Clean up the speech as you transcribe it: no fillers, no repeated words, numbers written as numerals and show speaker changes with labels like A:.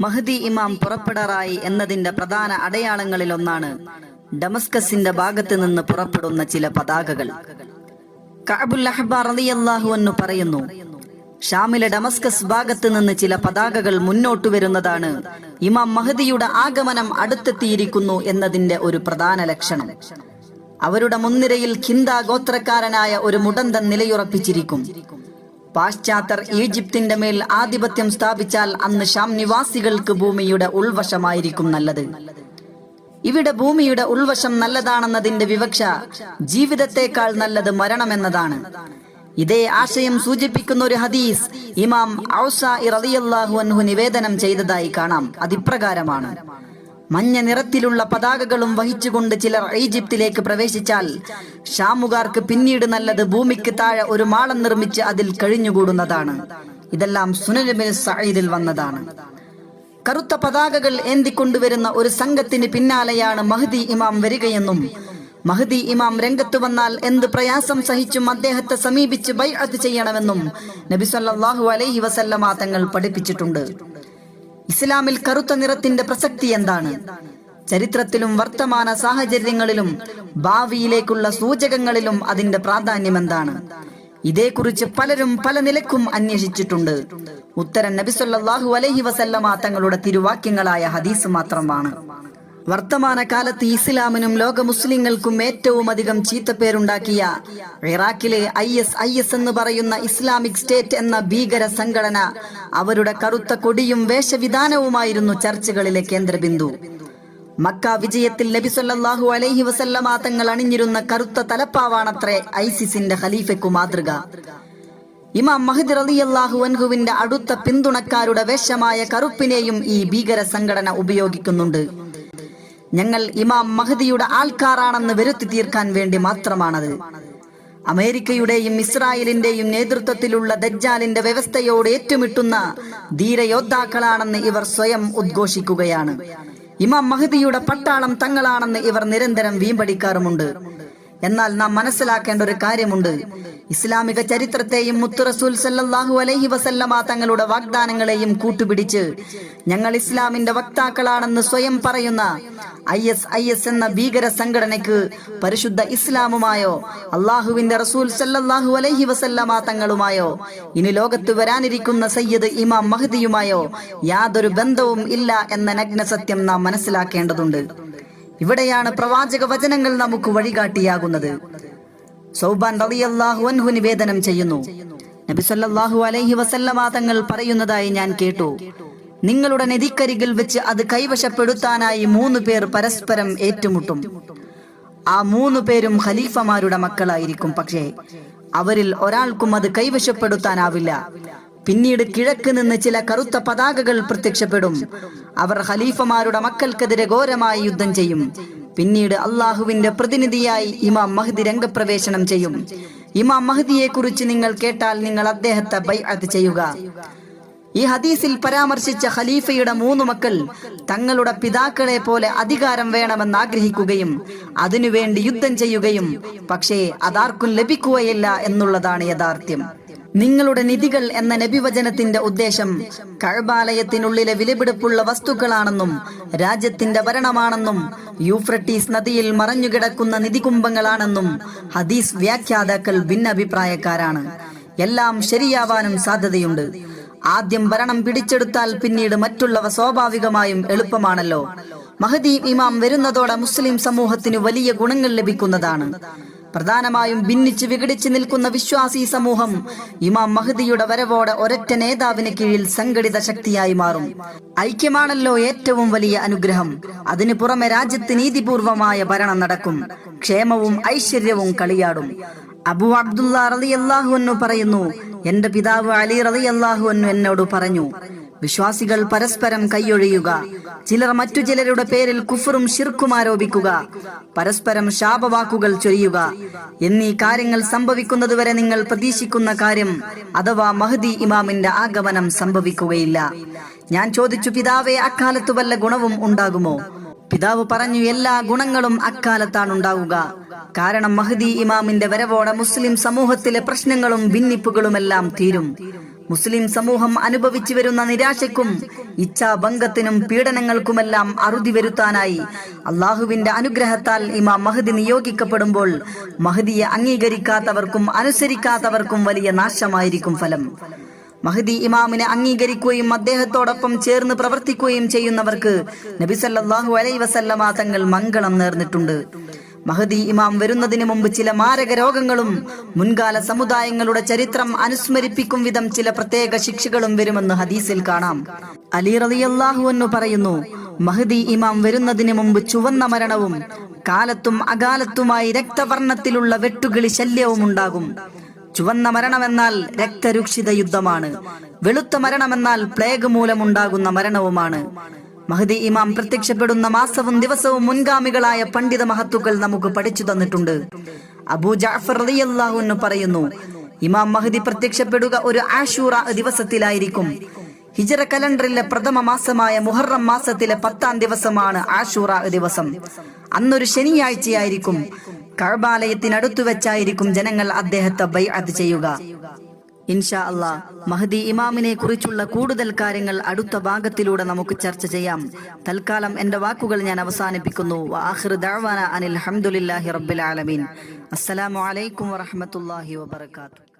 A: Mahdi ഇമാം പുറപ്പെടാറായി എന്നതിന്റെ പ്രധാന അടയാളങ്ങളിലൊന്നാണ് ഡമസ്കസിന്റെ ഭാഗത്ത് നിന്ന് പുറപ്പെടുന്ന ചില പതാകകൾ. കഅബുൽ അഹ്ബാർ റളിയല്ലാഹു അൻഹു പറയുന്നു, ഷാമിലെ ഡമസ്കസ് ഭാഗത്ത് നിന്ന് ചില പതാകകൾ മുന്നോട്ട് വരുന്നതാണ് ഇമാം മഹ്ദിയുടെ ആഗമനം അടുത്തെത്തിയിരിക്കുന്നു എന്നതിന്റെ ഒരു പ്രധാന ലക്ഷണം. അവരുടെ മുൻനിരയിൽ ഖിന്ദ ഗോത്രക്കാരനായ ഒരു മുടന്തൻ നിലയുറപ്പിച്ചിരിക്കും. പാശ്ചാത്യർ ഈജിപ്തിന്റെ മേൽ ആധിപത്യം സ്ഥാപിച്ചാൽ അന്ന് ഷാം നിവാസികൾക്ക് ഭൂമിയുടെ ഉൾവശമായിരിക്കും നല്ലത്. ഇവിടെ ഭൂമിയുടെ ഉൾവശം നല്ലതാണെന്നതിന്റെ വിവക്ഷ ജീവിതത്തെക്കാൾ നല്ലത് മരണമെന്നതാണ്. ഇതേ ആശയം സൂചിപ്പിക്കുന്ന ഒരു ഹദീസ് ഇമാം ഔസാഇ റളിയല്ലാഹു അൻഹു നിവേദനം ചെയ്തതായി കാണാം. അതിപ്രകാരമാണ്: മഞ്ഞ നിറത്തിലുള്ള പതാകകളും വഹിച്ചുകൊണ്ട് ചിലർ ഈജിപ്തിലേക്ക് പ്രവേശിച്ചാൽ ഷാമുകാർക്ക് പിന്നീട് നല്ലത് ഭൂമിക്ക് താഴെ ഒരു മാളം നിർമ്മിച്ച് അതിൽ കഴിഞ്ഞുകൂടുന്നതാണ്. ഇതെല്ലാം സുനൻ ഇബ്നു സഈദിൽ വന്നതാണ്. കറുത്ത പതാകകൾ ഏന്തിക്കൊണ്ടുവരുന്ന ഒരു സംഘത്തിന് പിന്നാലെയാണ് മഹ്ദി ഇമാം വരികയെന്നും മഹ്ദി ഇമാം രംഗത്ത് വന്നാൽ എന്ത് പ്രയാസം സഹിച്ചും അദ്ദേഹത്തെ സമീപിച്ച് ബൈഅത്ത് ചെയ്യണമെന്നും നബി സല്ലല്ലാഹു അലൈഹി വസല്ലമ തങ്ങൾ പഠിപ്പിച്ചിട്ടുണ്ട്. ഇസ്ലാമിൽ കറുത്ത നിറത്തിന്റെ പ്രസക്തി എന്താണ്? ചരിത്രത്തിലും വർത്തമാന സാഹചര്യങ്ങളിലും ഭാവിയിലേക്കുള്ള സൂചകങ്ങളിലും അതിന്റെ പ്രാധാന്യം എന്താണ്? ഇതേക്കുറിച്ച് പലരും പല നിലക്കും അന്വേഷിച്ചിട്ടുണ്ട്. ഉത്തരം നബി സല്ലല്ലാഹു അലൈഹി വസല്ലമ തങ്ങളുടെ തിരുവാക്യങ്ങളായ ഹദീസ് മാത്രമാണ്. വർത്തമാന കാലത്ത് ഇസ്ലാമിനും ലോക മുസ്ലിങ്ങൾക്കും ഏറ്റവും അധികം ചീത്തപ്പേരുണ്ടാക്കിയ ഇറാഖിലെ IS എന്ന് പറയുന്ന ഇസ്ലാമിക് സ്റ്റേറ്റ് എന്ന ഭീകര സംഘടന അവരുടെ കറുത്ത കൊടിയും വേഷവിധാനവുമായിരുന്നു ചർച്ചകളിലെ കേന്ദ്രബിന്ദു. മക്ക വിജയത്തിൽ നബി സല്ലല്ലാഹു അലൈഹി വസല്ലമ തങ്ങൾ അണിഞ്ഞിരുന്ന കറുത്ത തലപ്പാവാണത്രേ ഐസിസിന്റെ ഖലീഫയ്ക്കു മാതൃക. ഇമാം മഹ്ദി റളിയല്ലാഹു അൻഹുവിന്റെ അടുത്ത പിന്തുണക്കാരുടെ വേഷമായ കറുപ്പിനെയും ഈ ഭീകര സംഘടന ഉപയോഗിക്കുന്നുണ്ട്. ഞങ്ങൾ ഇമാം മഹ്ദിയുടെ ആൾക്കാരാണെന്ന് വരുത്തി തീർക്കാൻ വേണ്ടി മാത്രമാണത്. അമേരിക്കയുടെയും ഇസ്രായേലിന്റെയും നേതൃത്വത്തിലുള്ള ദജ്ജാലിന്റെ വ്യവസ്ഥയോട് ഏറ്റുമുട്ടുന്ന ധീരയോദ്ധാക്കളാണെന്ന് ഇവർ സ്വയം ഉദ്ഘോഷിക്കുകയാണ്. ഇമാം മഹ്ദിയുടെ പട്ടാളം തങ്ങളാണെന്ന് ഇവർ നിരന്തരം വീമ്പടിക്കാറുമുണ്ട്. എന്നാൽ നാം മനസ്സിലാക്കേണ്ട ഒരു കാര്യമുണ്ട്. ഇസ്ലാമിക ചരിത്രത്തെയും മുത്ത് റസൂൽ സല്ലല്ലാഹു അലൈഹി വസല്ലമ തങ്ങളുടെ വാഗ്ദാനങ്ങളെയും കൂട്ടുപിടിച്ച് ഞങ്ങൾ ഇസ്ലാമിന്റെ വക്താക്കളാണെന്ന് സ്വയം പറയുന്ന IS എന്ന ഭീകര സംഘടനയ്ക്ക് പരിശുദ്ധ ഇസ്ലാമുമായോ അള്ളാഹുവിന്റെ റസൂൽ സല്ലല്ലാഹു അലൈഹി വസല്ലമ തങ്ങളുമായോ ഇനി ലോകത്ത് വരാനിരിക്കുന്ന സയ്യിദ് ഇമാം മഹ്ദിയുമായോ യാതൊരു ബന്ധവും ഇല്ല എന്ന നഗ്നസത്യം നാം മനസ്സിലാക്കേണ്ടതുണ്ട്. ഇവിടെയാണ് പ്രവാചക വചനങ്ങൾ നമുക്ക് വഴികാട്ടിയാകുന്നത്. സൗബാൻ റളിയല്ലാഹു അൻഹു നിവേദനം ചെയ്യുന്നു, നബി സല്ലല്ലാഹു അലൈഹി വസല്ലമ തങ്ങൾ പറയുന്നതായി ഞാൻ കേട്ടു, നിങ്ങളുടെ നദിക്കരികിൽ വെച്ച് അത് കൈവശപ്പെടുത്താനായി 3 പേർ പരസ്പരം ഏറ്റുമുട്ടും. ആ 3 പേരും ഖലീഫമാരുടെ മക്കളായിരിക്കും. പക്ഷേ അവരിൽ ഒരാൾക്കും അത് കൈവശപ്പെടുത്താനാവില്ല. പിന്നീട് കിഴക്ക് നിന്ന് ചില കറുത്ത പതാകകൾ പ്രത്യക്ഷപ്പെടും. അവർ ഖലീഫമാരുടെ മക്കൾക്കെതിരെ ഘോരമായി യുദ്ധം ചെയ്യും. പിന്നീട് അള്ളാഹുവിന്റെ പ്രതിനിധിയായി ഇമാം മഹ്ദി രംഗപ്രവേശനം ചെയ്യും. ഇമാം മഹ്ദിയെ കുറിച്ച് നിങ്ങൾ കേട്ടാൽ നിങ്ങൾ അദ്ദേഹത്തെ ബൈഅത്ത് ചെയ്യുക. ഈ ഹദീസിൽ പരാമർശിച്ച ഖലീഫയുടെ 3 മക്കൾ തങ്ങളുടെ പിതാക്കളെ പോലെ അധികാരം വേണമെന്ന് ആഗ്രഹിക്കുകയും അതിനുവേണ്ടി യുദ്ധം ചെയ്യുകയും പക്ഷേ അതാർക്കും ലഭിക്കുകയില്ല എന്നുള്ളതാണ് യാഥാർത്ഥ്യം. നിങ്ങളുടെ നിധികൾ എന്ന നബിവചനത്തിന്റെ ഉദ്ദേശം കഅബാലയത്തിനുള്ളിലെ വിലപിടിപ്പുള്ള വസ്തുക്കളാണെന്നും രാജ്യത്തിന്റെ ഭരണമാണെന്നും യൂഫ്രട്ടീസ് നദിയിൽ മറഞ്ഞുകിടക്കുന്ന നിധികുംഭങ്ങളാണെന്നും ഹദീസ് വ്യാഖ്യാതാക്കൾ ഭിന്നഭിപ്രായക്കാരാണ്. എല്ലാം ശരിയാവാനും സാധ്യതയുണ്ട്. ആദ്യം ഭരണം പിടിച്ചെടുത്താൽ പിന്നീട് മറ്റുള്ളവ സ്വാഭാവികമായും എളുപ്പമാണല്ലോ. മഹ്ദി ഇമാം വരുന്നതോടെ മുസ്ലിം സമൂഹത്തിന് വലിയ ഗുണങ്ങൾ ലഭിക്കുന്നതാണ്. പ്രധാനമായും ഭിന്നിച്ച് വിഘടിച്ച് നിൽക്കുന്ന വിശ്വാസി സമൂഹം ഇമാം മഹ്ദിയുടെ വരവോടെ ഒരൊറ്റ നേതാവിന് കീഴിൽ സംഘടിത ശക്തിയായി മാറും. ഐക്യമാണല്ലോ ഏറ്റവും വലിയ അനുഗ്രഹം. അതിനു പുറമെ രാജ്യത്ത് നീതിപൂർവമായ ഭരണം നടക്കും. ക്ഷേമവും ഐശ്വര്യവും കളിയാടും. അബൂ അബ്ദുള്ള റളിയല്ലാഹു അൻഹു പറയുന്നു, എന്റെ പിതാവ് അലി റളിയല്ലാഹു അൻഹു എന്നോട് പറഞ്ഞു, വിശ്വാസികൾ പരസ്പരം കൈയൊഴിയുക, ചിലർ മറ്റു ചിലരുടെ പേരിൽ കുഫറും ശിർക്കും ആരോപിക്കുക, പരസ്പരം ശാപവാക്കുകൾ ചൊരിയുക എന്നീ കാര്യങ്ങൾ സംഭവിക്കുന്നതുവരെ നിങ്ങൾ പ്രതീക്ഷിക്കുന്ന കാര്യം അഥവാ മഹ്ദി ഇമാമിന്റെ ആഗമനം സംഭവിക്കുകയില്ല. ഞാൻ ചോദിച്ചു, പിതാവേ, അക്കാലത്ത് വല്ല ഗുണവും ഉണ്ടാകുമോ? പിതാവ് പറഞ്ഞു, എല്ലാ ഗുണങ്ങളും അക്കാലത്താണ് ഉണ്ടാവുക. കാരണം മഹ്ദി ഇമാമിന്റെ വരവോടെ മുസ്ലിം സമൂഹത്തിലെ പ്രശ്നങ്ങളും ഭിന്നിപ്പുകളുമെല്ലാം തീരും. മുസ്ലിം സമൂഹം അനുഭവിച്ചു വരുന്ന നിരാശയ്ക്കും ഇച്ഛാഭംഗത്തിനും പീഡനങ്ങൾക്കുമെല്ലാം അറുതി വരുത്താനായി അള്ളാഹുവിന്റെ അനുഗ്രഹത്താൽ ഇമാം മഹ്ദി നിയോഗിക്കപ്പെടുമ്പോൾ മഹ്ദിയെ അംഗീകരിക്കാത്തവർക്കും അനുസരിക്കാത്തവർക്കും വലിയ നാശമായിരിക്കും ഫലം. മഹ്ദി ഇമാമിനെ അംഗീകരിക്കുകയും അദ്ദേഹത്തോടൊപ്പം ചേർന്ന് പ്രവർത്തിക്കുകയും ചെയ്യുന്നവർക്ക് നബി സല്ലല്ലാഹു അലൈഹി വസല്ലമ തങ്ങൾ മംഗളം നേർന്നിട്ടുണ്ട്. മഹ്ദി ഇമാം വരുന്നതിന് മുമ്പ് ചില മാരക രോഗങ്ങളും മുൻകാല സമുദായങ്ങളുടെ ചരിത്രം അനുസ്മരിപ്പിക്കും വിധം ചില പ്രത്യേക ശിക്ഷകളും വരുമെന്ന് ഹദീസിൽ കാണാം. അലി റളിയല്ലാഹു അൻഹു പറയുന്നു, മഹ്ദി ഇമാം വരുന്നതിന് മുമ്പ് ചുവന്ന മരണവും കാലത്തും അകാലത്തുമായി രക്തവർണ്ണത്തിലുള്ള വെട്ടുകിളി ശല്യവും ഉണ്ടാകും. ചുവന്ന മരണമെന്നാൽ രക്തരൂക്ഷിത യുദ്ധമാണ്. വെളുത്ത മരണമെന്നാൽ പ്ലേഗ് മൂലമുണ്ടാകുന്ന മരണവുമാണ്. മഹ്ദി ഇമാം പ്രത്യക്ഷപ്പെടുന്ന മാസവും ദിവസവും മുൻഗാമികളായ പണ്ഡിത മഹത്തുക്കൾ നമുക്ക് പഠിച്ചു തന്നിട്ടുണ്ട്. അബൂ ജഅഫർ റളിയല്ലാഹു അൻഹു പറയുന്നു, ഇമാം മഹ്ദി പ്രത്യക്ഷപ്പെടുക ഒരു ആശൂറ ദിവസത്തിലായിരിക്കും. ഹിജ്റ കലണ്ടറിലെ പ്രഥമ മാസമായ മുഹറം മാസത്തിലെ 10-ാം ദിവസമാണ് ആശൂറ ദിവസം. അന്നൊരു ശനിയാഴ്ചയായിരിക്കും. കഅബാലയത്തിനടുത്തു വെച്ചായിരിക്കും ജനങ്ങൾ അദ്ദേഹത്തെ ബൈഅത്ത് ചെയ്യുക. ഇൻഷാ അല്ലാഹ് മഹ്ദി ഇമാമിനെ കുറിച്ചുള്ള കൂടുതൽ കാര്യങ്ങൾ അടുത്ത ഭാഗത്തിലൂടെ നമുക്ക് ചർച്ച ചെയ്യാം. തൽക്കാലം എന്റെ വാക്കുകൾ ഞാൻ അവസാനിപ്പിക്കുന്നു. വആഖിറു ദഅ്വാനാ അനിൽ ഹംദുലില്ലാഹി റബ്ബിൽ ആലമീൻ. അസ്സലാമു അലൈക്കും വറഹ്മത്തുള്ളാഹി വബറകാതുഹു.